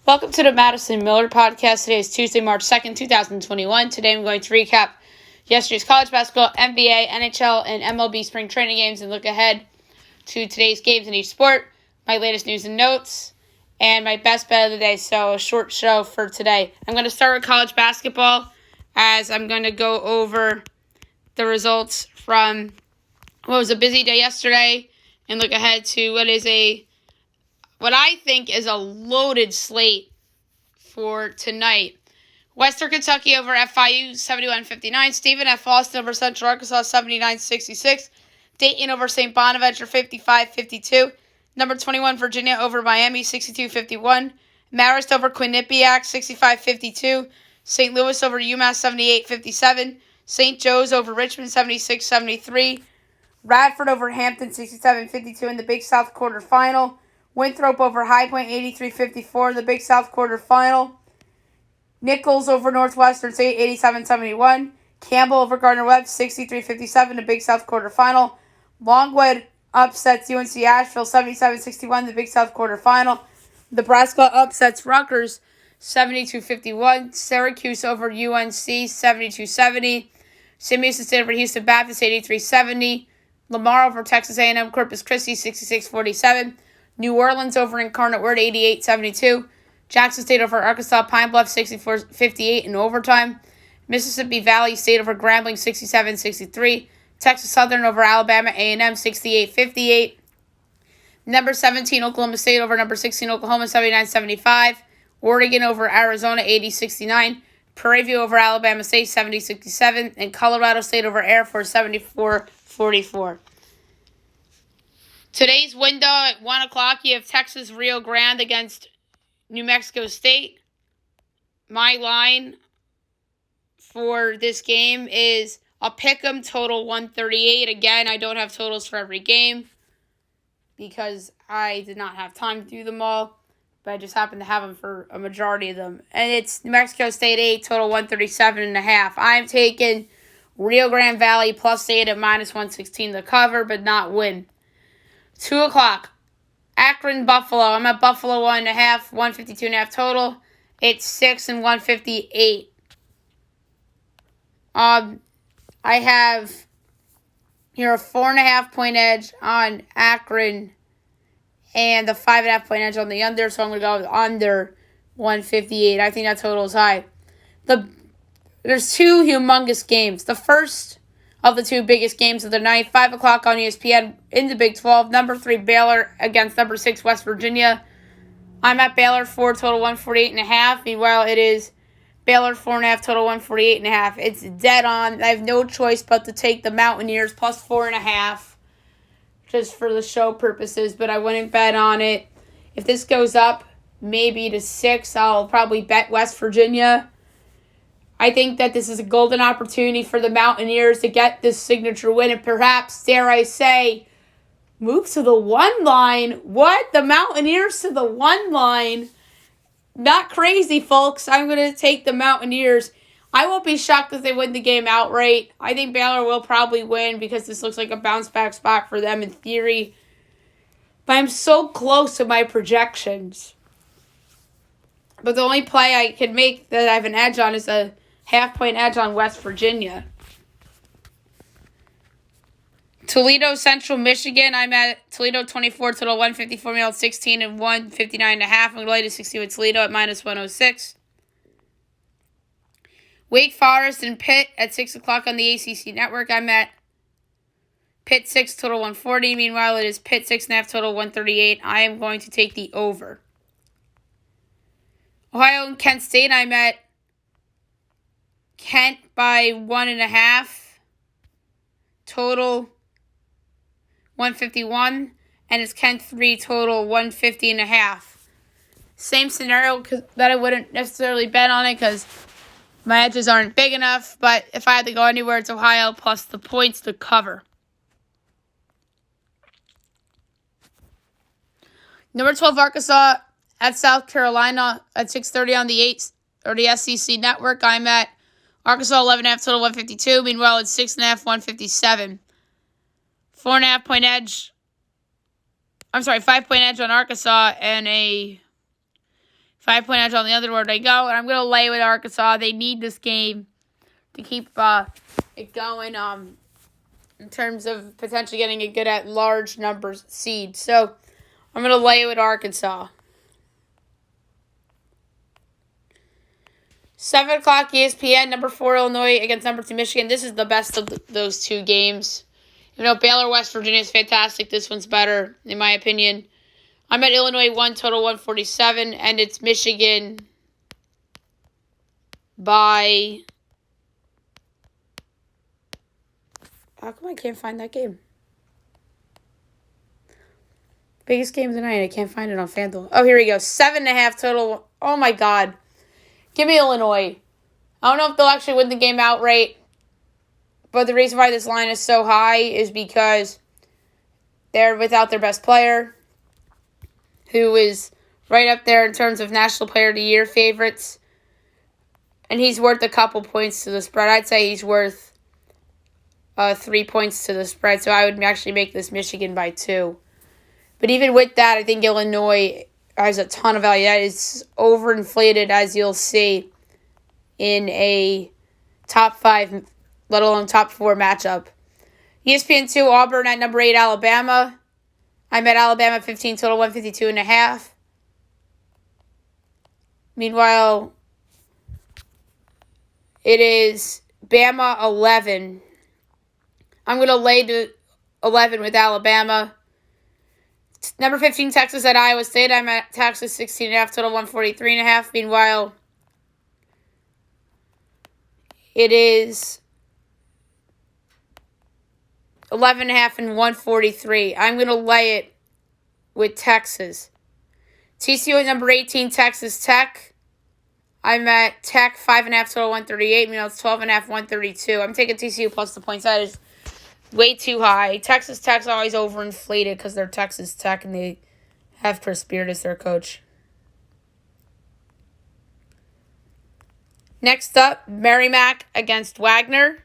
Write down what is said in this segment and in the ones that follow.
Welcome to the Madison Miller Podcast. Today is Tuesday, March 2nd, 2021. Today I'm going to recap yesterday's college basketball, NBA, NHL, and MLB spring training games and look ahead to today's games in each sport, my latest news and notes, and my best bet of the day. So a short show for today. I'm going to start with college basketball as I'm going to go over the results from what was a busy day yesterday and look ahead to what I think is a loaded slate for tonight. Western Kentucky over FIU 71-59. Stephen F. Austin over Central Arkansas 79-66. Dayton over St. Bonaventure 55-52. Number 21 Virginia over Miami 62-51. Marist over Quinnipiac 65-52. St. Louis over UMass 78-57. St. Joe's over Richmond 76-73. Radford over Hampton 67-52 in the Big South quarterfinal. Winthrop over High Point 83-54 in the Big South quarterfinal. Nichols over Northwestern State 87-71. Campbell over Gardner-Webb 63-57 in the Big South quarterfinal. Longwood upsets UNC Asheville 77-61 in the Big South quarterfinal. Nebraska upsets Rutgers 72-51. Syracuse over UNC 72-70. St. Mason State over Houston Baptist 83-70. Lamar over Texas A&M Corpus Christi 66-47. New Orleans over Incarnate Word 88-72. Jackson State over Arkansas Pine Bluff 64-58 in overtime. Mississippi Valley State over Grambling 67-63. Texas Southern over Alabama A&M 68-58. Number 17 Oklahoma State over number 16 Oklahoma 79-75. Oregon over Arizona 80-69. Prairie View over Alabama State 70-67. And Colorado State over Air Force 74-44. Today's window at 1 o'clock, you have Texas Rio Grande against New Mexico State. My line for this game is a pick'em total 138. Again, I don't have totals for every game because I did not have time to do them all, but I just happened to have them for a majority of them. And it's New Mexico State 8, total 137.5. I'm taking Rio Grande Valley plus 8 at minus 116 to cover, but not win. 2 o'clock, Akron, Buffalo. I'm at Buffalo 1.5, 152.5 total. It's 6 and 158. I have here a 4.5 point edge on Akron and the 5.5 point edge on the under, so I'm going to go with under 158. I think that total is high. There's two humongous games. The first of the two biggest games of the night, 5 o'clock on ESPN in the Big 12. Number 3 Baylor against number 6 West Virginia. I'm at Baylor 4, total 148.5. Meanwhile, it is Baylor 4.5, total 148.5. It's dead on. I have no choice but to take the Mountaineers plus 4.5 just for the show purposes, but I wouldn't bet on it. If this goes up maybe to 6, I'll probably bet West Virginia. I think that this is a golden opportunity for the Mountaineers to get this signature win and perhaps, dare I say, move to the 1 line. What? The Mountaineers to the 1 line? Not crazy, folks. I'm going to take the Mountaineers. I won't be shocked if they win the game outright. I think Baylor will probably win because this looks like a bounce-back spot for them in theory. But I'm so close to my projections. But the only play I can make that I have an edge on is a half-point edge on West Virginia. Toledo, Central Michigan. I'm at Toledo 24, total 154, meal 16 and 159.5. I'm related to 60 with Toledo at minus 106. Wake Forest and Pitt at 6 o'clock on the ACC network. I'm at Pitt 6, total 140. Meanwhile, it is Pitt 6.5, total 138. I am going to take the over. Ohio and Kent State. I'm at Kent by 1.5. Total 151. And it's Kent 3, total 150.5. Same scenario that I wouldn't necessarily bet on it because my edges aren't big enough. But if I had to go anywhere, it's Ohio plus the points to cover. Number 12, Arkansas at South Carolina at 6:30 on the SEC network. I'm at Arkansas 11.5, total 152. Meanwhile, it's 6.5, 157. 4.5 point edge. 5 point edge on Arkansas and a 5-point edge on the other word I go, and I'm going to lay with Arkansas. They need this game to keep it going in terms of potentially getting a good at large numbers seed. So I'm going to lay with Arkansas. 7 o'clock ESPN, number 4 Illinois against number 2 Michigan. This is the best of those two games. Baylor, West Virginia is fantastic. This one's better, in my opinion. I'm at Illinois 1, total 147, and it's Michigan by... How come I can't find that game? Biggest game of the night. I can't find it on FanDuel. Oh, here we go. 7.5 total. Oh, my God. Give me Illinois. I don't know if they'll actually win the game outright, but the reason why this line is so high is because they're without their best player, who is right up there in terms of National Player of the Year favorites, and he's worth a couple points to the spread. I'd say he's worth 3 points to the spread, so I would actually make this Michigan by 2. But even with that, I think Illinois has a ton of value. That is overinflated, as you'll see, in a top 5, let alone top 4 matchup. ESPN 2, Auburn at number 8, Alabama. I'm at Alabama 15, total 152.5. Meanwhile, it is Bama 11. I'm going to lay to 11 with Alabama. Number 15, Texas at Iowa State. I'm at Texas 16.5, total 143.5. Meanwhile, it is 11.5 and 143. I'm going to lay it with Texas. TCU at number 18, Texas Tech. I'm at Tech 5.5, total 138. Meanwhile, it's 12.5, 132. I'm taking TCU plus the points. That is way too high. Texas Tech's always overinflated because they're Texas Tech and they have Chris Beard as their coach. Next up, Merrimack against Wagner.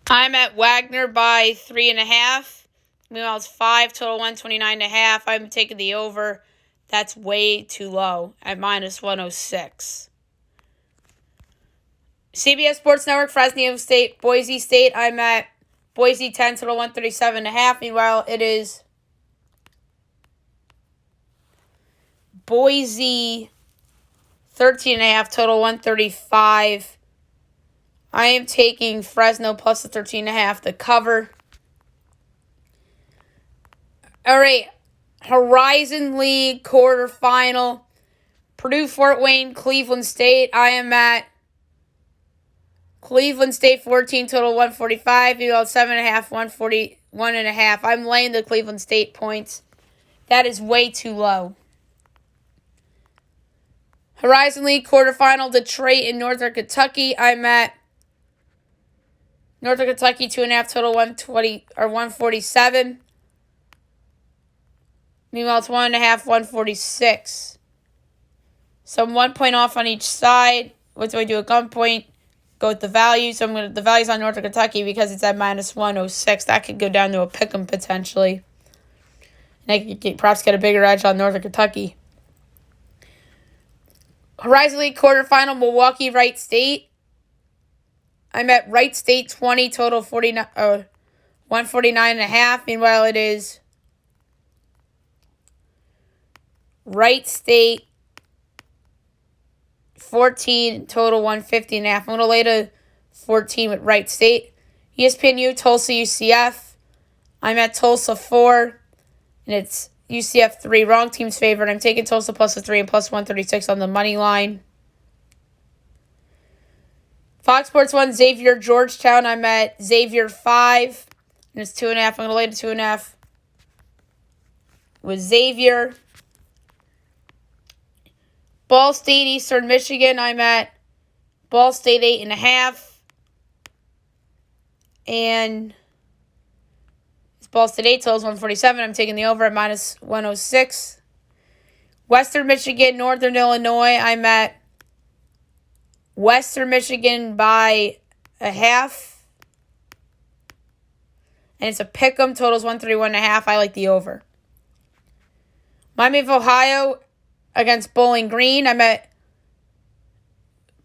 I'm at Wagner by 3.5. Meanwhile, it's 5, total 129.5. I'm taking the over. That's way too low at minus 106. CBS Sports Network, Fresno State, Boise State. I'm at Boise 10, total 137.5. Meanwhile, it is Boise 13.5, total 135. I am taking Fresno plus the 13.5 to cover. All right, Horizon League quarterfinal. Purdue, Fort Wayne, Cleveland State. I am at Cleveland State 14, total 145. You got 7.5, 141.5. I'm laying the Cleveland State points. That is way too low. Horizon League quarterfinal, Detroit and Northern Kentucky. I'm at Northern Kentucky 2.5, total 120 or 147. Meanwhile, it's 1.5, 146. So I'm 1 point off on each side. What do I do at gunpoint? Go with the value. So the value's on Northern Kentucky because it's at minus 106. That could go down to a pick'em potentially. And I could perhaps get a bigger edge on Northern Kentucky. Horizon League quarterfinal, Milwaukee, Wright State. I'm at Wright State 20, total 149.5. Meanwhile, it is Wright State 14, total 150.5. I'm going to lay to 14 with Wright State. ESPNU, Tulsa, UCF. I'm at Tulsa 4, and it's UCF 3. Wrong team's favorite. I'm taking Tulsa plus the 3 and plus 136 on the money line. Fox Sports 1, Xavier, Georgetown. I'm at Xavier 5, and it's 2.5. I'm going to lay to 2.5 with Xavier. Ball State, Eastern Michigan. I'm at Ball State 8.5. And it's Ball State 8, totals 147. I'm taking the over at minus 106. Western Michigan, Northern Illinois. I'm at Western Michigan by 0.5. And it's a pick'em. Totals 131.5. I like the over. Miami of Ohio against Bowling Green. I'm at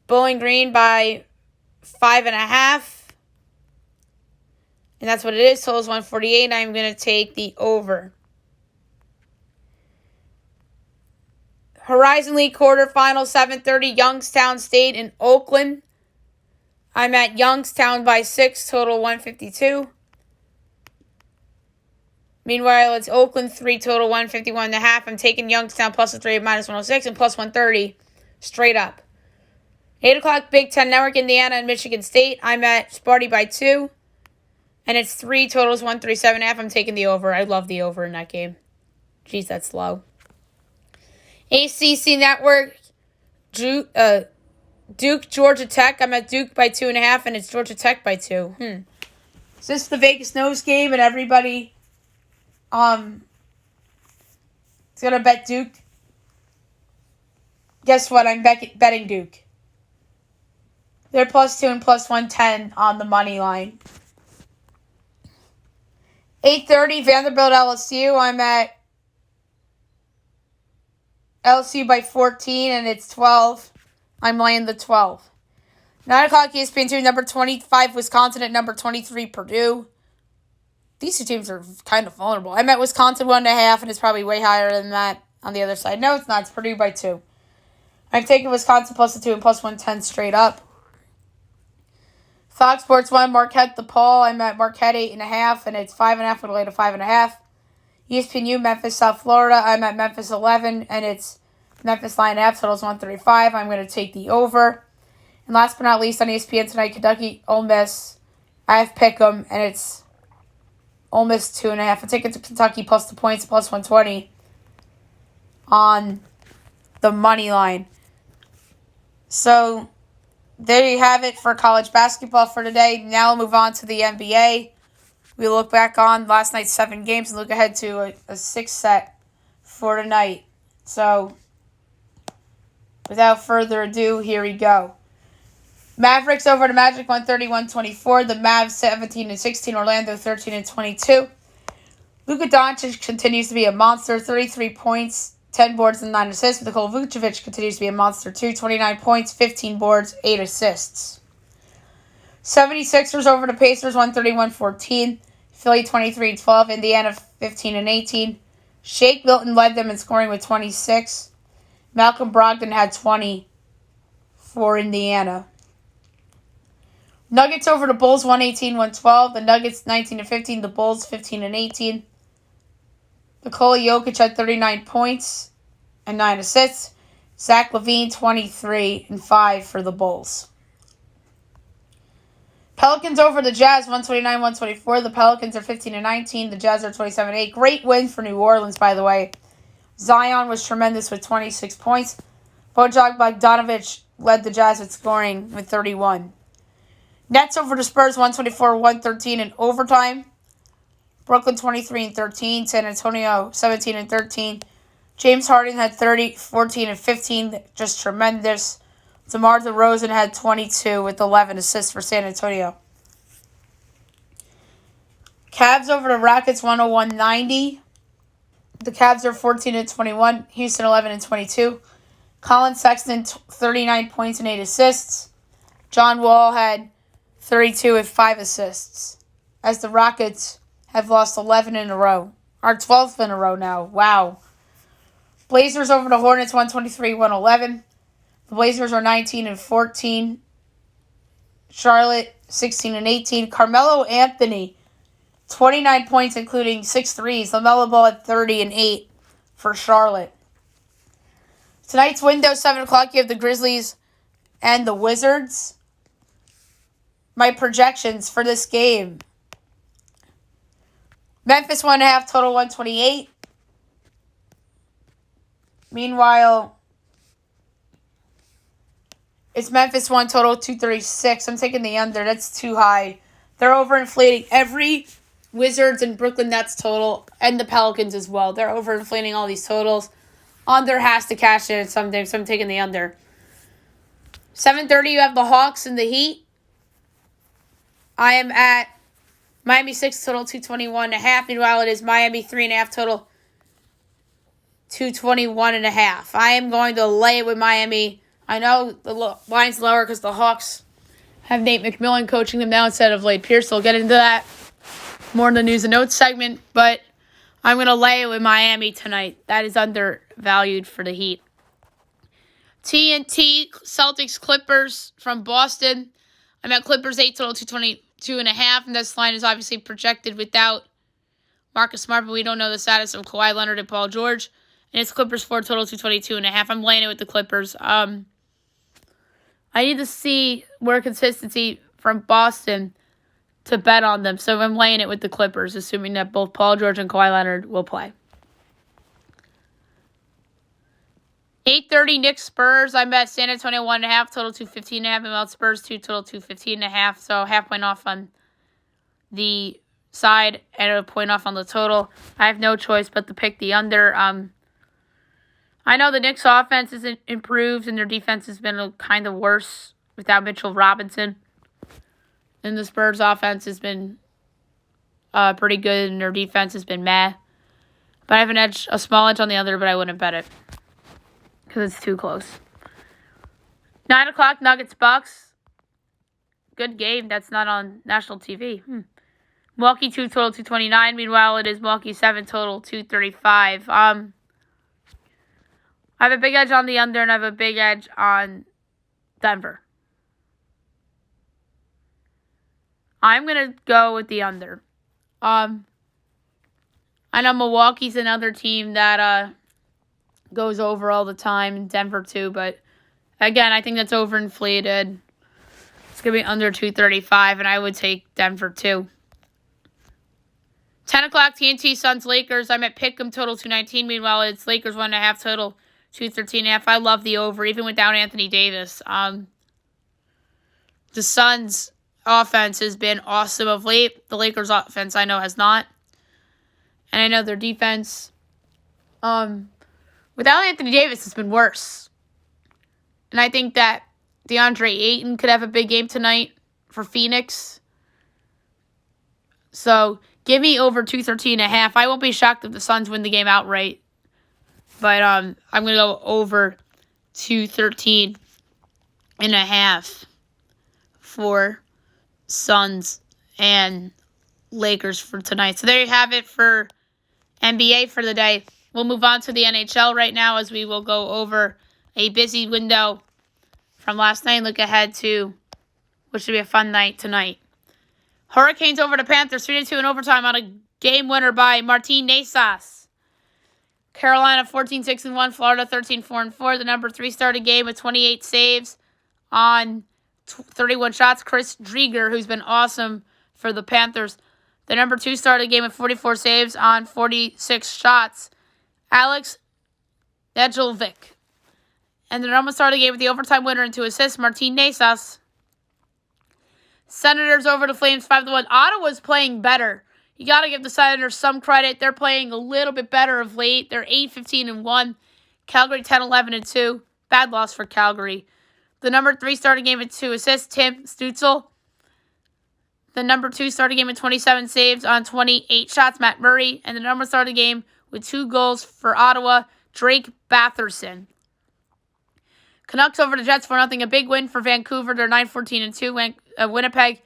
Bowling Green by 5.5. And that's what it is. Total's 148. I'm going to take the over. Horizon League quarterfinal, 7:30, Youngstown State in Oakland. I'm at Youngstown by 6, total 152. Meanwhile, it's Oakland 3, total 151.5. I'm taking Youngstown plus the 3 at minus 106 and plus 130 straight up. 8 o'clock, Big Ten Network, Indiana and Michigan State. I'm at Sparty by 2. And it's 3, totals 137.5. I'm taking the over. I love the over in that game. Jeez, that's low. ACC Network, Duke, Georgia Tech. I'm at Duke by 2.5, and it's Georgia Tech by 2. Is this the Vegas nose game and everybody is going to bet Duke? Guess what? I'm betting Duke. They're plus 2 and plus 110 on the money line. 8:30, Vanderbilt LSU. I'm at LSU by 14, and it's 12. I'm laying the 12. 9 o'clock, ESPN2, number 25, Wisconsin at number 23, Purdue. These two teams are kind of vulnerable. I'm at Wisconsin 1.5, and it's probably way higher than that on the other side. No, it's not. It's Purdue by 2. I'm taking Wisconsin plus the 2 and plus 110 straight up. Fox Sports 1, Marquette DePaul. I'm at Marquette 8.5, and it's 5.5 with a lay to 5.5. ESPNU, Memphis, South Florida. I'm at Memphis 11, and it's Memphis line F, totals 135. I'm going to take the over. And last but not least, on ESPN tonight, Kentucky, Ole Miss. I have Pick'em, and it's Ole Miss 2.5. I'm taking to Kentucky plus the points, plus 120 on the money line. So there you have it for college basketball for today. Now we'll move on to the NBA. We look back on last night's 7 games and look ahead to a 6th set for tonight. So, without further ado, here we go. Mavericks over to Magic 131-24. The Mavs 17-16. Orlando 13-22. Luka Doncic continues to be a monster. 33 points, 10 boards, and 9 assists. Nikola Vucevic continues to be a monster too. 29 points, 15 boards, 8 assists. 76ers over to Pacers 131-14. Philly 23-12. Indiana 15-18. Shake Milton led them in scoring with 26. Malcolm Brogdon had 20 for Indiana. Nuggets over to Bulls 118-112. The Nuggets 19-15. The Bulls 15-18. Nikola Jokic had 39 points and 9 assists. Zach LaVine 23-5 for the Bulls. Pelicans over the Jazz 129-124. The Pelicans are 15-19. The Jazz are 27-8. Great win for New Orleans, by the way. Zion was tremendous with 26 points. Bojan Bogdanovic led the Jazz with scoring with 31. Nets over the Spurs 124-113 in overtime. Brooklyn 23-13. San Antonio 17-13. James Harden had 30, 14, and 15. Just tremendous. DeMar DeRozan had 22 with 11 assists for San Antonio. Cavs over the Rockets 101-90. The Cavs are 14-21. Houston 11-22. Colin Sexton 39 points and 8 assists. John Wall had 32 with 5 assists. As the Rockets have lost 11 in a row. Our 12th in a row now. Wow. Blazers over the Hornets 123-111. The Blazers are 19-14. Charlotte 16-18. Carmelo Anthony 29 points, including 6 threes. LaMelo Ball at 30-8 for Charlotte. Tonight's window, 7 o'clock, you have the Grizzlies and the Wizards. My projections for this game. Memphis 1.5, total 128. Meanwhile, it's Memphis 1, total 236. I'm taking the under. That's too high. They're overinflating every Wizards and Brooklyn Nets total, and the Pelicans as well. They're overinflating all these totals. Under has to cash in someday, so I'm taking the under. 7:30, you have the Hawks and the Heat. I am at Miami 6, total 221.5. Meanwhile, it is Miami 3.5, total 221.5. I am going to lay it with Miami. I know the line's lower because the Hawks have Nate McMillan coaching them now instead of Wade Pierce. So we'll get into that more in the news and notes segment. But I'm going to lay it with Miami tonight. That is undervalued for the Heat. TNT, Celtics, Clippers from Boston. I'm at Clippers 8 total, 222.5. And this line is obviously projected without Marcus Smart, but we don't know the status of Kawhi Leonard and Paul George. And it's Clippers 4 total, 222.5. I'm laying it with the Clippers. I need to see more consistency from Boston to bet on them. So I'm laying it with the Clippers, assuming that both Paul George and Kawhi Leonard will play. 8:30 Knicks Spurs. I'm at San Antonio 1.5 total 215.5. I'm at Spurs 2 total 215.5. So half point off on the side and a point off on the total. I have no choice but to pick the under. I know the Knicks offense is improved and their defense has been kind of worse without Mitchell Robinson. And the Spurs offense has been pretty good and their defense has been meh. But I have a small edge on the under, but I wouldn't bet it because it's too close. 9 o'clock Nuggets Bucks. Good game. That's not on national TV. Milwaukee 2 total 229. Meanwhile, it is Milwaukee 7 total 235. I have a big edge on the under, and I have a big edge on Denver. I'm going to go with the under. I know Milwaukee's another team that goes over all the time, and Denver too, but again, I think that's overinflated. It's going to be under 235, and I would take Denver too. 10 o'clock TNT Suns Lakers. I'm at Pick'em total 219. Meanwhile, it's Lakers 1.5 total 213.5. I love the over, even without Anthony Davis. The Suns' offense has been awesome of late. The Lakers' offense, I know, has not. And I know their defense, without Anthony Davis, has been worse. And I think that DeAndre Ayton could have a big game tonight for Phoenix. So give me over 213.5. I won't be shocked if the Suns win the game outright. But I'm going to go over 213.5 for Suns and Lakers for tonight. So there you have it for NBA for the day. We'll move on to the NHL right now as we will go over a busy window from last night and look ahead to what should be a fun night tonight. Hurricanes over the Panthers, 3-2 in overtime on a game winner by Martin Necas. Carolina 14-6-1, Florida 13-4-4. The number 3 started game with 28 saves on 31 shots. Chris Drieger, who's been awesome for the Panthers. The number 2 started game with 44 saves on 46 shots. Alex Nedeljkovic. And the number started game with the overtime winner and 2 assists, Martin Necas. Senators over the Flames 5-1. Ottawa's playing better. You got to give the Senators some credit. They're playing a little bit better of late. They're 8-15-1. Calgary 10-11-2. Bad loss for Calgary. The number 3 started game with 2 assists, Tim Stützle. The number 2 started game with 27 saves on 28 shots, Matt Murray. And the number started game with 2 goals for Ottawa, Drake Batherson. Canucks over the Jets 4-0. A big win for Vancouver. They're 9-14-2. Winnipeg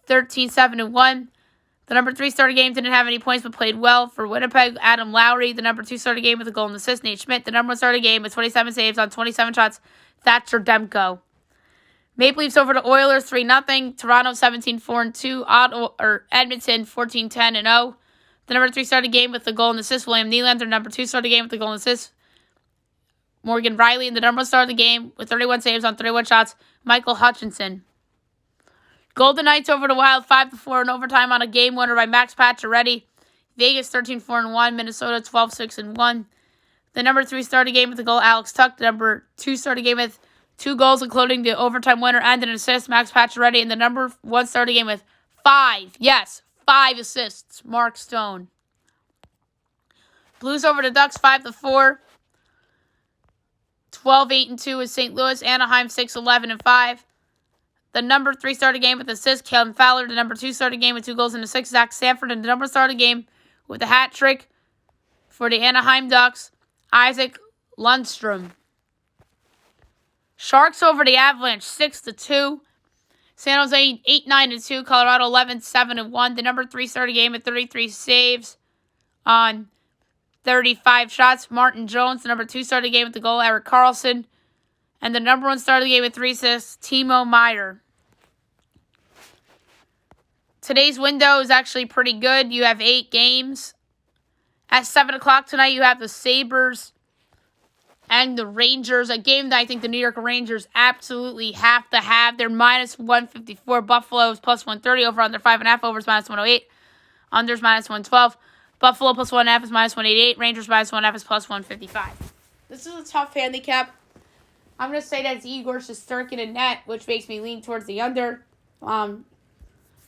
13-7-1. The number 3 starter game didn't have any points but played well for Winnipeg. Adam Lowry. The number 2 starter game with a goal and assist, Nate Schmidt. The number 1 starter game with 27 saves on 27 shots, Thatcher Demko. Maple Leafs over the Oilers 3-0. Toronto 17-4-2. Edmonton 14-10-0. The number 3 started game with the goal and assist, William Nylander. Number 2 started game with the goal and assist, Morgan Riley. And the number 1 started the game with 31 saves on 31 shots, Michael Hutchinson. Golden Knights over the Wild 5-4 in overtime on a game winner by Max Pacioretty. Vegas 13-4-1. Minnesota 12-6-1. The number 3 started game with the goal, Alex Tuch. The number 2 started game with 2 goals, including the overtime winner and an assist, Max Pacioretty. And the number 1 started game with 5 assists, Mark Stone. Blues over the Ducks 5-4. 12-8-2 is St. Louis. Anaheim 6-11-5. The number 3 started game with assist, Kevin Fowler. The number 2 started game with 2 goals and assist, Zach Sanford. And the number started game with a hat trick for the Anaheim Ducks, Isaac Lundstrom. Sharks over the Avalanche 6-2. San Jose 8-9-2. Colorado 11-7-1. The number 3 started game at 33 saves on 35 shots. Martin Jones, the number 2 started the game with the goal. Erik Karlsson. And the number 1 started the game with 3 assists. Timo Meier. Today's window is actually pretty good. You have 8 games. At 7 o'clock tonight, you have the Sabres and the Rangers, a game that I think the New York Rangers absolutely have to have. They're minus 154. Buffalo is plus 130. Over under 5.5. Overs minus 108. Unders minus 112. Buffalo plus 1.5 is minus 188. Rangers minus 1.5 is plus 155. This is a tough handicap. I'm going to say that it's Igor Shesterkin in net, which makes me lean towards the under.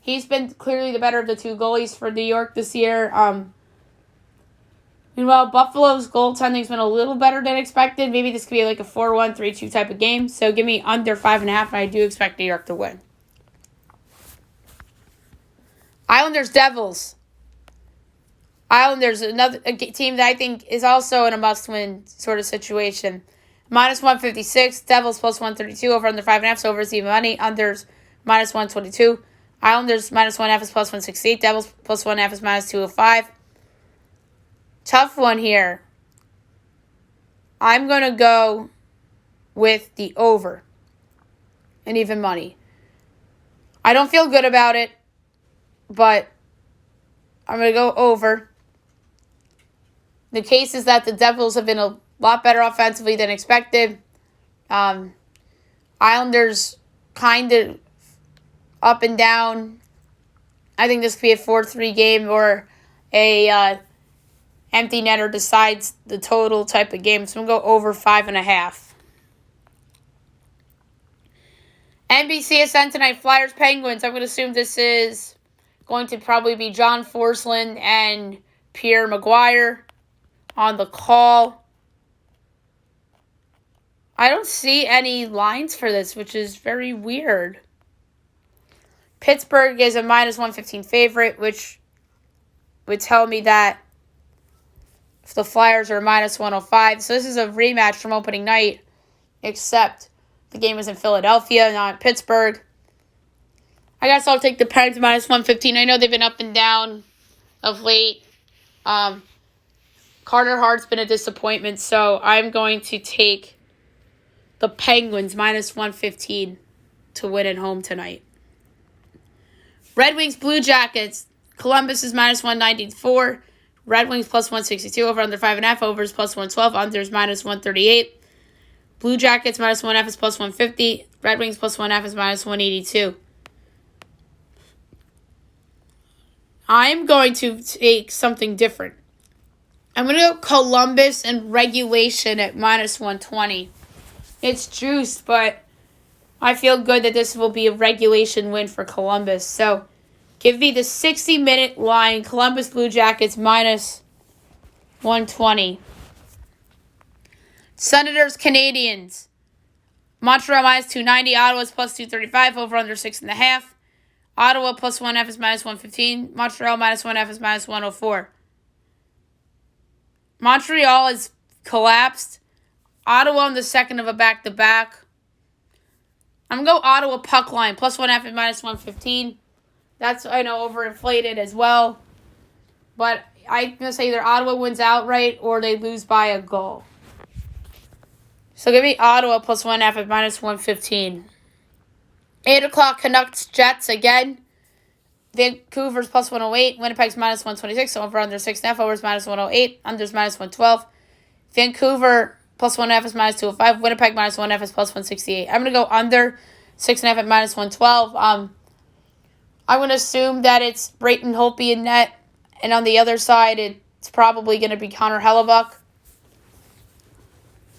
He's been clearly the better of the 2 goalies for New York this year. Meanwhile, Buffalo's goaltending has been a little better than expected. Maybe this could be like a 4-1, 3-2 type of game. So give me under 5.5, and I do expect New York to win. Islanders Devils. Islanders, another team that I think is also in a must-win sort of situation. Minus 156. Devils plus 132. Over under 5.5. So overs even money. Unders minus 122. Islanders minus 1.5 is plus 168. Devils plus 1.5 is minus 205. Tough one here. I'm going to go with the over and even money. I don't feel good about it, but I'm going to go over. The case is that the Devils have been a lot better offensively than expected. Islanders kind of up and down. I think this could be a 4-3 game or a empty netter decides the total type of game. So I'm going to go over 5.5. NBCSN tonight, Flyers Penguins. I'm going to assume this is going to probably be John Forsland and Pierre Maguire on the call. I don't see any lines for this, which is very weird. Pittsburgh is a minus 115 favorite, which would tell me that if the Flyers are minus 105. So this is a rematch from opening night, except the game was in Philadelphia, not Pittsburgh. I guess I'll take the Pens minus 115. I know they've been up and down of late. Carter Hart's been a disappointment, so I'm going to take the Penguins minus 115 to win at home tonight. Red Wings Blue Jackets. Columbus is minus 194. Red Wings plus 162. Over under 5.5. Overs plus 112. Unders minus 138. Blue Jackets minus 1.5 is plus 150. Red Wings plus 1.5 is minus 182. I'm going to take something different. I'm going to go Columbus and regulation at minus 120. It's juiced, but I feel good that this will be a regulation win for Columbus. So give me the 60-minute line, Columbus Blue Jackets minus 120. Senators Canadians. Montreal minus 290. Ottawa's plus 235. Over under 6.5. Ottawa plus 1.5 is minus 115. Montreal minus 1.5 is minus 104. Montreal has collapsed. Ottawa on the second of a back-to-back. I'm going to go Ottawa puck line. Plus 1.5 is minus 115. That's, I know, overinflated as well. But I'm going to say either Ottawa wins outright or they lose by a goal. So give me Ottawa plus 1.5 at minus 115. 8 o'clock, Canucks Jets again. Vancouver's plus 108. Winnipeg's minus 126. So over under 6.5. Overs minus 108. Unders minus 112. Vancouver plus 1.5 is minus 205. Winnipeg minus 1.5 is plus 168. I'm going to go under 6.5 at minus 112. I'm going to assume that it's Brayton Holtby in net. And on the other side, it's probably going to be Connor Hellebuck.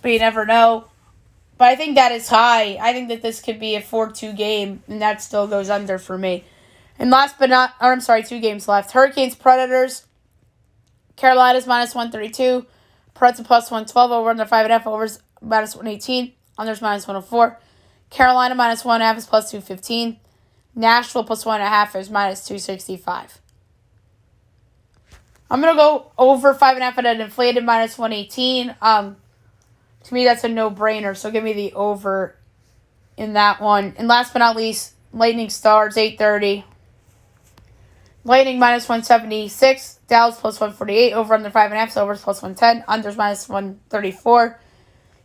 But you never know. But I think that is high. I think that this could be a 4-2 game, and that still goes under for me. And last but not, 2 games left. Hurricanes, Predators. Carolina's minus 132. Preds plus 112 over under 5.5. Overs minus 118. Unders minus 104. Carolina minus 1.5 is plus 215. Nashville plus 1.5 is minus 265. I'm going to go over 5.5 at an inflated minus 118. To me, that's a no-brainer, so give me the over in that one. And last but not least, Lightning Stars, 8:30. Lightning minus 176. Dallas plus 148. Over under 5.5. So overs plus 110. Unders minus 134.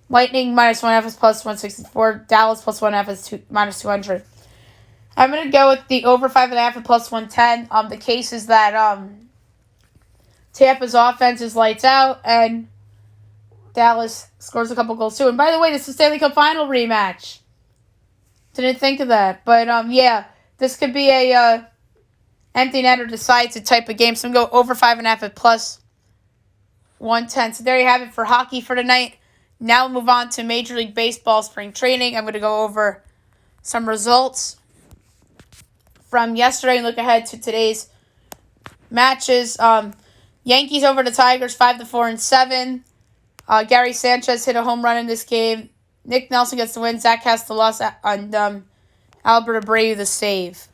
Lightning minus 1.5 is plus 164. Dallas plus 1.5 is minus 200. I'm going to go with the over 5.5 and plus 110. The case is that Tampa's offense is lights out and Dallas scores a couple goals too. And by the way, this is the Stanley Cup Final rematch. Didn't think of that. But yeah, this could be a empty netter decides the type of game. So I'm going to go over 5.5 at plus 110. So there you have it for hockey for tonight. Now we'll move on to Major League Baseball spring training. I'm going to go over some results from yesterday and look ahead to today's matches. Yankees over the Tigers, 5-4 and 7. Gary Sanchez hit a home run in this game. Nick Nelson gets the win. Zach Castellanos and Albert Abreu the save.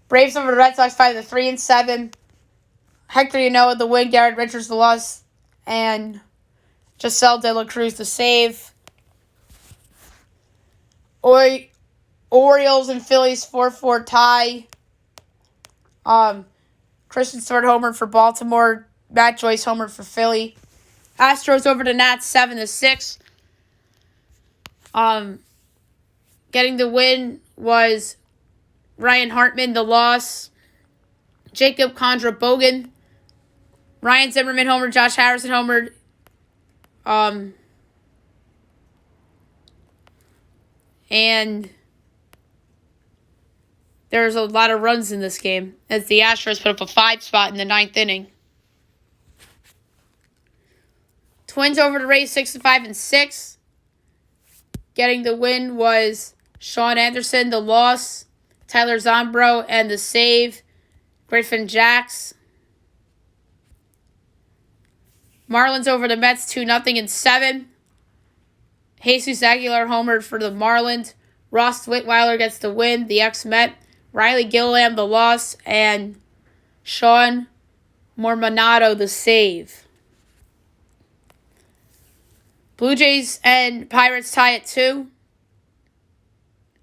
Braves over the Red Sox, 5-3 and 7. Hector Ynoa the win. Garrett Richards the loss. And Giselle De La Cruz the save. Orioles and Phillies 4-4 tie. Christian Stewart homered for Baltimore. Matt Joyce homered for Philly. Astros over the Nats 7-6. Getting the win was Ryan Hartman. The loss, Jacob Condra-Bogan. Ryan Zimmerman homered. Josh Harrison homered. And there's a lot of runs in this game as the Astros put up a 5 spot in the 9th inning. Twins over the Rays 6-5 and 6. Getting the win was Sean Anderson. The loss, Tyler Zombro, and the save, Griffin Jacks. Marlins over the Mets 2-0 and 7. Jesus Aguilar homered for the Marlins. Ross Whitweiler gets the win, the ex-Met. Riley Gilliam the loss, and Sean Mormonato the save. Blue Jays and Pirates tie at 2.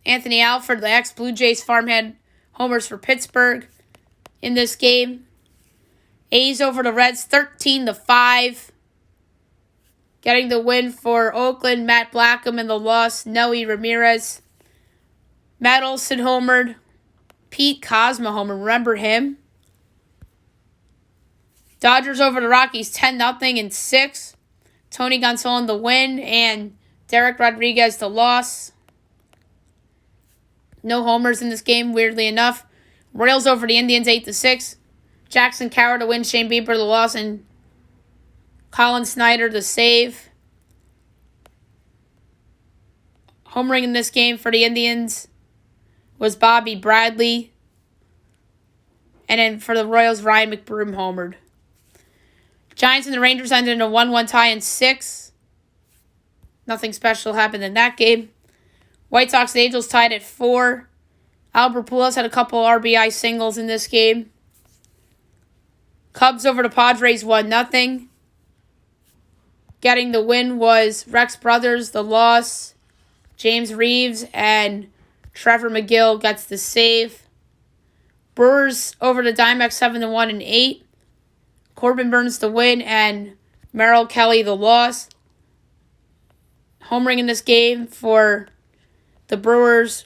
Anthony Alford, the ex-Blue Jays farmhand, homers for Pittsburgh in this game. A's over the Reds 13-5. Getting the win for Oakland, Matt Blackham, and the loss, Noe Ramirez. Matt Olson homered. Pete Cosma homered. Remember him? Dodgers over the Rockies 10-0 and 6. Tony Gonsolin the win, and Derek Rodriguez the loss. No homers in this game, weirdly enough. Royals over the Indians 8-6. Jackson Kowar to win, Shane Bieber the loss, and Colin Snyder the save. Homering in this game for the Indians was Bobby Bradley. And then for the Royals, Ryan McBroom homered. Giants and the Rangers ended in a 1-1 tie in 6. Nothing special happened in that game. White Sox and Angels tied at 4. Albert Pujols had a couple RBI singles in this game. Cubs over the Padres 1-0. Getting the win was Rex Brothers. The loss, James Reeves and Trevor McGill gets the save. Brewers over the Diamondbacks 7-1 and 8. Corbin Burns the win and Merrill Kelly the loss. Homering in this game for the Brewers,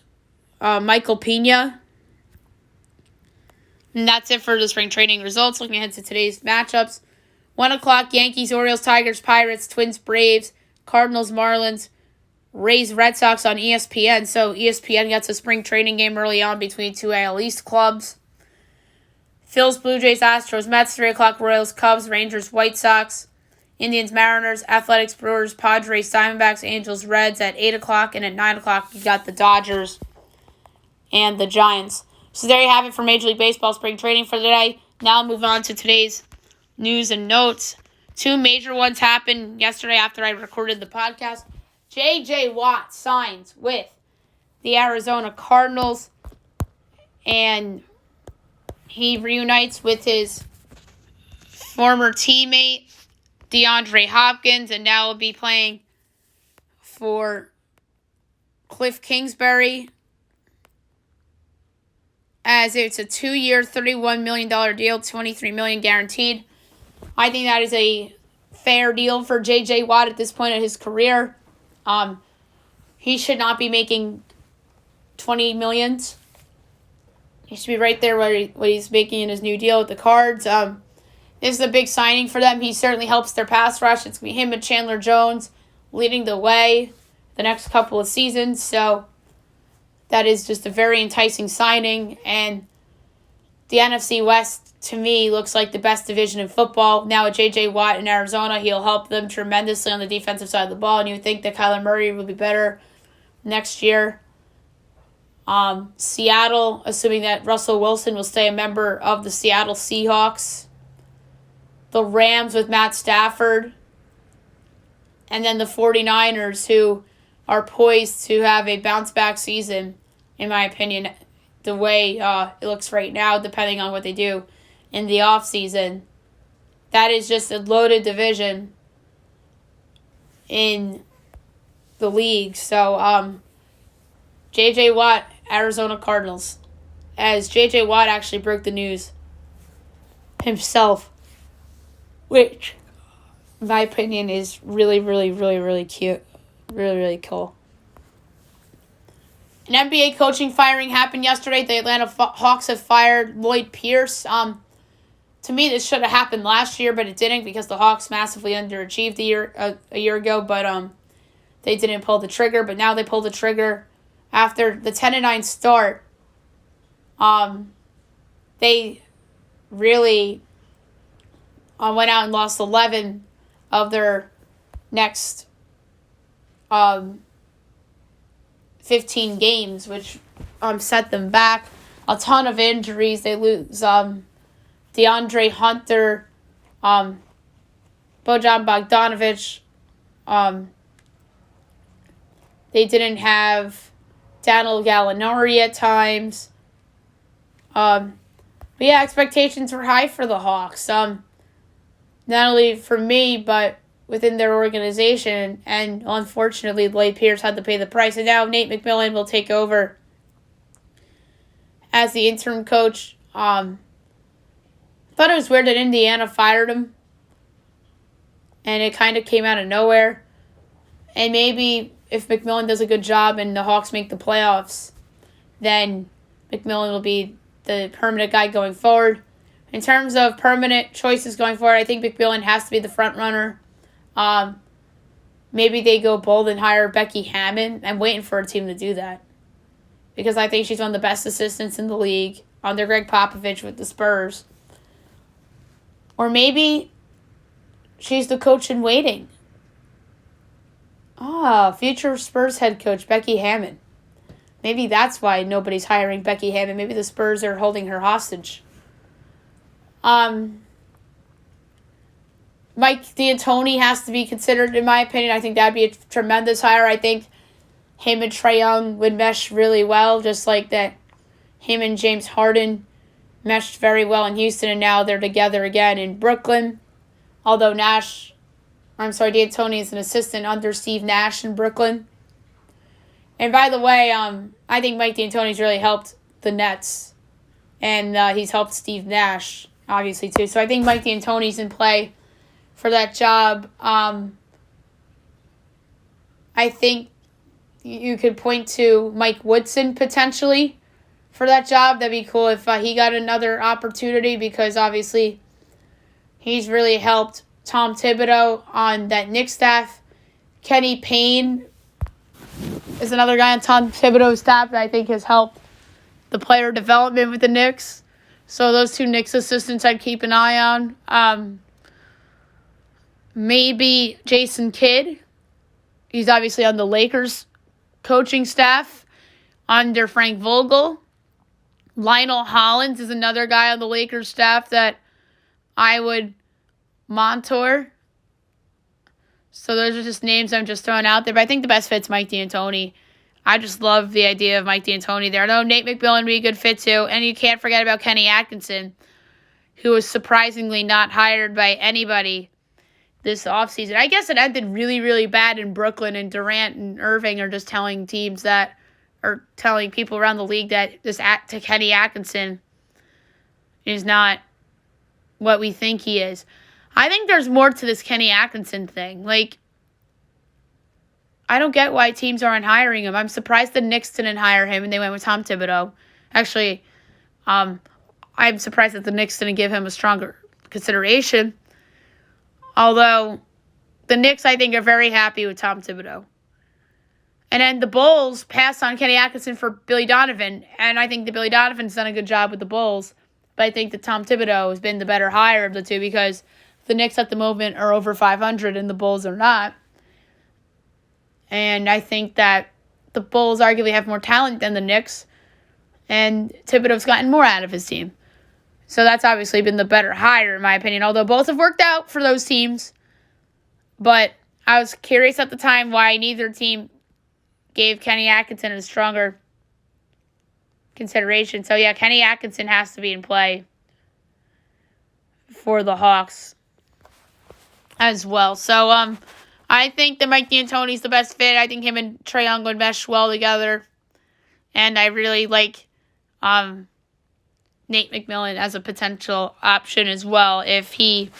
Michael Pena. And that's it for the spring training results. Looking ahead to today's matchups. 1 o'clock, Yankees, Orioles, Tigers, Pirates, Twins, Braves, Cardinals, Marlins, Rays, Red Sox on ESPN. So ESPN gets a spring training game early on between 2 AL East clubs. Phils, Blue Jays, Astros, Mets, 3 o'clock, Royals, Cubs, Rangers, White Sox, Indians, Mariners, Athletics, Brewers, Padres, Diamondbacks, Angels, Reds at 8 o'clock. And at 9 o'clock, you got the Dodgers and the Giants. So there you have it for Major League Baseball spring training for today. Now I'll move on to today's news and notes. 2 major ones happened yesterday after I recorded the podcast. J.J. Watt signs with the Arizona Cardinals, and he reunites with his former teammate DeAndre Hopkins, and now will be playing for Cliff Kingsbury, as it's a 2-year, $31 million deal, $23 million guaranteed. I think that is a fair deal for J.J. Watt at this point in his career. He should not be making $20 million. He should be right there where he's making in his new deal with the Cards. This is a big signing for them. He certainly helps their pass rush. It's going to be him and Chandler Jones leading the way the next couple of seasons. So that is just a very enticing signing. And the NFC West, to me, looks like the best division in football. Now with J.J. Watt in Arizona, he'll help them tremendously on the defensive side of the ball. And you would think that Kyler Murray will be better next year. Seattle, assuming that Russell Wilson will stay a member of the Seattle Seahawks. The Rams with Matt Stafford. And then the 49ers, who are poised to have a bounce-back season, in my opinion, the way it looks right now, depending on what they do in the offseason. That is just a loaded division in the league. So, J.J. Watt, Arizona Cardinals, as J.J. Watt actually broke the news himself, which, in my opinion, is really, really, really, really cute. Really, really cool. An NBA coaching firing happened yesterday. The Atlanta Hawks have fired Lloyd Pierce. To me, this should have happened last year, but it didn't because the Hawks massively underachieved a year ago. But they didn't pull the trigger. But now they pulled the trigger after the 10-9 start. They really went out and lost 11 of their next 15 games, which set them back. A ton of injuries. They lose DeAndre Hunter, Bojan Bogdanovic. They didn't have Daniel Gallinari at times. But yeah, expectations were high for the Hawks. Not only for me, but within their organization. And unfortunately, Lloyd Pierce had to pay the price. And now Nate McMillan will take over as the interim coach. Thought it was weird that Indiana fired him. And it kind of came out of nowhere. And maybe if McMillan does a good job and the Hawks make the playoffs, then McMillan will be the permanent guy going forward. In terms of permanent choices going forward, I think McMillan has to be the front runner. Maybe they go bold and hire Becky Hammon. I'm waiting for a team to do that, because I think she's one of the best assistants in the league under Greg Popovich with the Spurs. Or maybe she's the coach in waiting. Future Spurs head coach Becky Hammon. Maybe that's why nobody's hiring Becky Hammon. Maybe the Spurs are holding her hostage. Mike D'Antoni has to be considered, in my opinion. I think that'd be a tremendous hire. I think him and Trae Young would mesh really well, just like that him and James Harden meshed very well in Houston, and now they're together again in Brooklyn. Although D'Antoni is an assistant under Steve Nash in Brooklyn. And by the way, I think Mike D'Antoni's really helped the Nets, and he's helped Steve Nash, obviously, too. So I think Mike D'Antoni's in play for that job. I think you could point to Mike Woodson potentially for that job. That'd be cool if he got another opportunity, because obviously he's really helped Tom Thibodeau on that Knicks staff. Kenny Payne is another guy on Tom Thibodeau's staff that I think has helped the player development with the Knicks. So those two Knicks assistants I'd keep an eye on. Maybe Jason Kidd. He's obviously on the Lakers coaching staff under Frank Vogel. Lionel Hollins is another guy on the Lakers staff that I would monitor. So those are just names I'm just throwing out there. But I think the best fit's Mike D'Antoni. I just love the idea of Mike D'Antoni there. I know Nate McMillan would be a good fit too. And you can't forget about Kenny Atkinson. who was surprisingly not hired by anybody this offseason. I guess it ended really, really bad in Brooklyn, and Durant and Irving are just telling teams that, or telling people around the league that this to Kenny Atkinson is not what we think he is. I think there's more to this Kenny Atkinson thing. Like, I don't get why teams aren't hiring him. I'm surprised the Knicks didn't hire him and they went with Tom Thibodeau. Actually, I'm surprised that the Knicks didn't give him a stronger consideration. Although, the Knicks, I think, are very happy with Tom Thibodeau. And then the Bulls passed on Kenny Atkinson for Billy Donovan. And I think that Billy Donovan's done a good job with the Bulls. But I think that Tom Thibodeau has been the better hire of the two, because the Knicks at the moment are over 500 and the Bulls are not. And I think that the Bulls arguably have more talent than the Knicks. And Thibodeau's gotten more out of his team. So that's obviously been the better hire, in my opinion. Although both have worked out for those teams. But I was curious at the time why neither team gave Kenny Atkinson a stronger consideration. So, yeah, Kenny Atkinson has to be in play for the Hawks as well. So, I think that Mike D'Antoni's the best fit. I think him and Trae Young would mesh well together. And I really like Nate McMillan as a potential option as well if he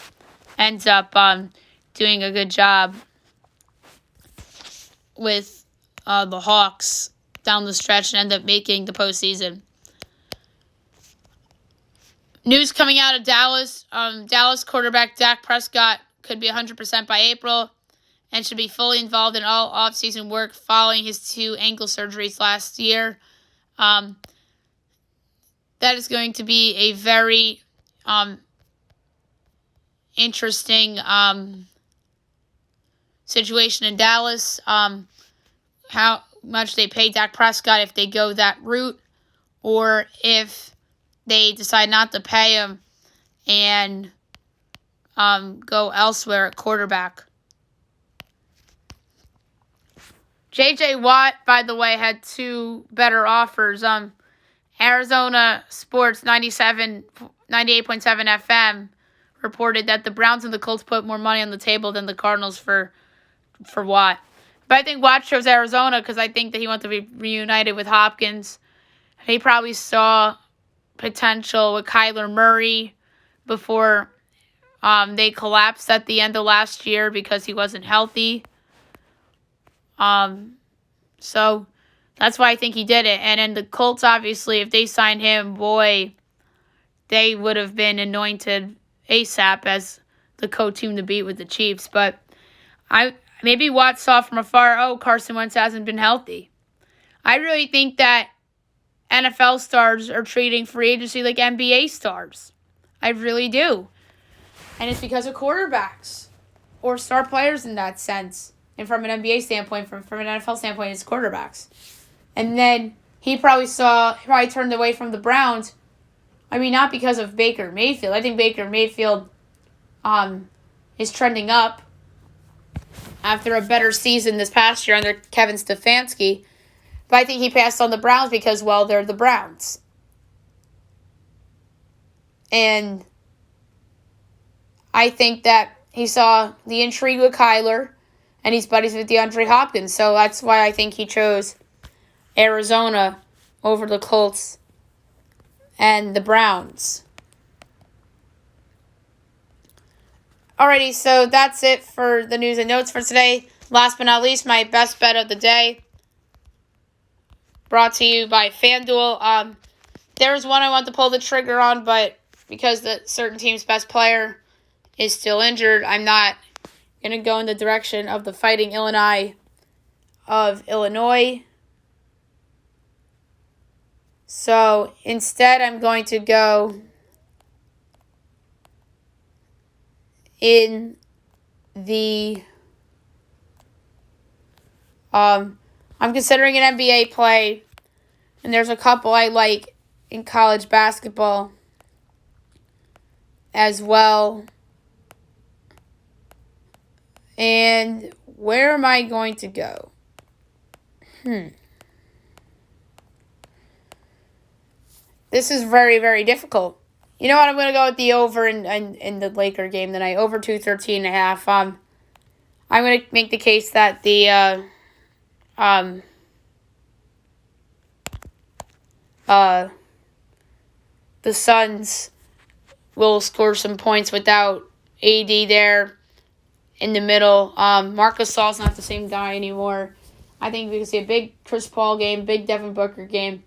ends up doing a good job with the Hawks down the stretch and end up making the postseason. News coming out of Dallas. Dallas quarterback Dak Prescott could be 100% by April and should be fully involved in all offseason work following his 2 ankle surgeries last year. That is going to be a very interesting situation in Dallas. How much they pay Dak Prescott, if they go that route, or if they decide not to pay him and go elsewhere at quarterback. J.J. Watt, by the way, had 2 better offers. Arizona Sports 98.7 FM reported that the Browns and the Colts put more money on the table than the Cardinals for Watt. But I think Watt chose Arizona because I think that he wants to be reunited with Hopkins. He probably saw potential with Kyler Murray before they collapsed at the end of last year because he wasn't healthy. So that's why I think he did it. And then the Colts, obviously, if they signed him, boy, they would have been anointed ASAP as the co-team to beat with the Chiefs. But maybe Watt saw from afar, Carson Wentz hasn't been healthy. I really think that NFL stars are treating free agency like NBA stars. I really do. And it's because of quarterbacks or star players in that sense. And from an NBA standpoint, from an NFL standpoint, it's quarterbacks. And then he probably turned away from the Browns. I mean, not because of Baker Mayfield. I think Baker Mayfield is trending up after a better season this past year under Kevin Stefanski. But I think he passed on the Browns because, well, they're the Browns. And I think that he saw the intrigue with Kyler, and he's buddies with DeAndre Hopkins. So that's why I think he chose Arizona over the Colts and the Browns. Alrighty, so that's it for the news and notes for today. Last but not least, my best bet of the day, brought to you by FanDuel. There was one I wanted to pull the trigger on, but because the certain team's best player is still injured, I'm not going to go in the direction of the Fighting Illini of Illinois. So instead, I'm going to go in the I'm considering an NBA play, and there's a couple I like in college basketball as well. And where am I going to go? This is very, very difficult. You know what? I'm going to go with the over in the Laker game tonight. Over 213.5. I'm going to make the case that the Suns will score some points without AD there in the middle. Marcus Gasol's not the same guy anymore. I think we can see a big Chris Paul game, big Devin Booker game.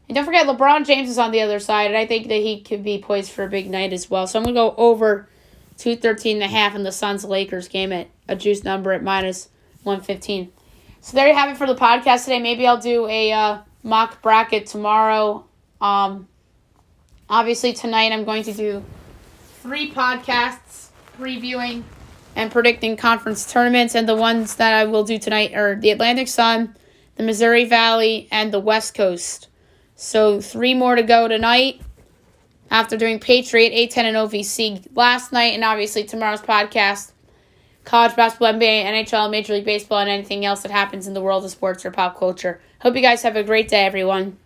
And don't forget, LeBron James is on the other side, and I think that he could be poised for a big night as well. So I'm going to go over 213.5 in the Suns-Lakers game at a juice number at -115. So there you have it for the podcast today. Maybe I'll do a mock bracket tomorrow. Obviously, tonight I'm going to do 3 podcasts previewing and predicting conference tournaments. And the ones that I will do tonight are the Atlantic Sun, the Missouri Valley, and the West Coast. So 3 more to go tonight after doing Patriot, A10, and OVC last night. And obviously tomorrow's podcast, college basketball, NBA, NHL, Major League Baseball, and anything else that happens in the world of sports or pop culture. Hope you guys have a great day, everyone.